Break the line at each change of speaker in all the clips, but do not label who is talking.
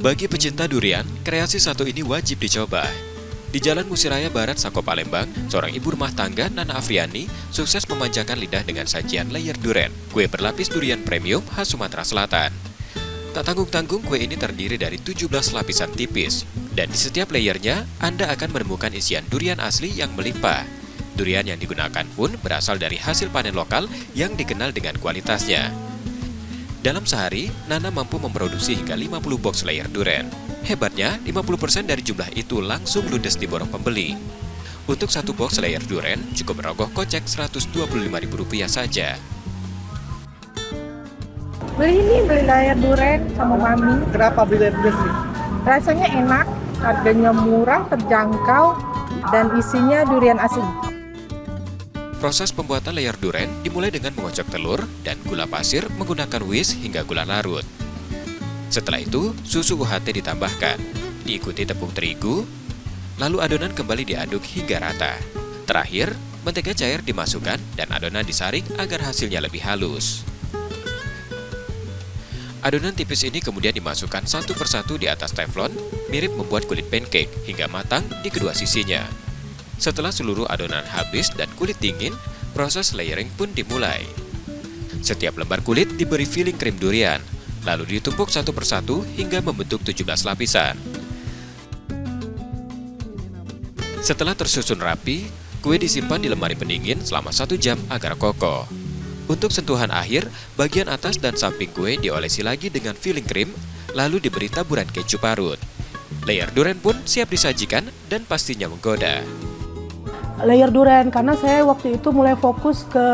Bagi pecinta durian, kreasi satu ini wajib dicoba. Di Jalan Musiraya Barat, Sako Palembang, seorang ibu rumah tangga, Nana Afriani, sukses memanjakan lidah dengan sajian layer durian, kue berlapis durian premium khas Sumatera Selatan. Tak tanggung-tanggung, kue ini terdiri dari 17 lapisan tipis, dan di setiap layernya, Anda akan menemukan isian durian asli yang melimpah. Durian yang digunakan pun berasal dari hasil panen lokal yang dikenal dengan kualitasnya. Dalam sehari, Nana mampu memproduksi hingga 50 box layer durian. Hebatnya, 50% dari jumlah itu langsung ludes di borong pembeli. Untuk satu box layer durian, cukup merogoh kocek Rp125.000 saja.
Beli layer durian sama mami.
Kenapa beli layer durian?
Rasanya enak, harganya murah, terjangkau, dan isinya durian asli.
Proses pembuatan layer durian dimulai dengan mengocok telur dan gula pasir menggunakan whisk hingga gula larut. Setelah itu, susu UHT ditambahkan, diikuti tepung terigu, lalu adonan kembali diaduk hingga rata. Terakhir, mentega cair dimasukkan dan adonan disaring agar hasilnya lebih halus. Adonan tipis ini kemudian dimasukkan satu persatu di atas teflon, mirip membuat kulit pancake hingga matang di kedua sisinya. Setelah seluruh adonan habis dan kulit dingin, proses layering pun dimulai. Setiap lembar kulit diberi filling krim durian, lalu ditumpuk satu persatu hingga membentuk 17 lapisan. Setelah tersusun rapi, kue disimpan di lemari pendingin selama 1 jam agar kokoh. Untuk sentuhan akhir, bagian atas dan samping kue diolesi lagi dengan filling krim, lalu diberi taburan keju parut. Layer durian pun siap disajikan dan pastinya menggoda.
Layer durian karena saya waktu itu mulai fokus ke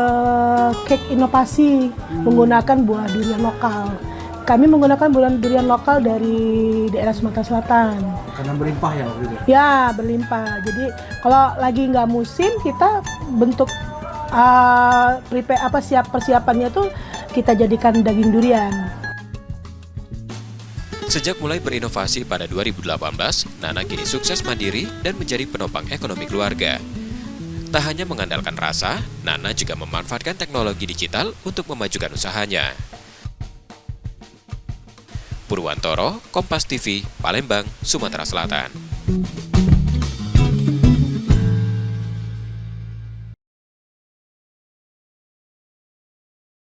cake inovasi menggunakan buah durian lokal. Kami menggunakan buah durian lokal dari daerah Sumatera Selatan.
Karena berlimpah ya waktu itu?
Ya, berlimpah. Jadi kalau lagi nggak musim, kita bentuk persiapannya tuh kita jadikan daging durian.
Sejak mulai berinovasi pada 2018, Nana kini sukses mandiri dan menjadi penopang ekonomi keluarga. Tak hanya mengandalkan rasa, Nana juga memanfaatkan teknologi digital untuk memajukan usahanya. Purwantoro, Kompas TV, Palembang, Sumatera Selatan.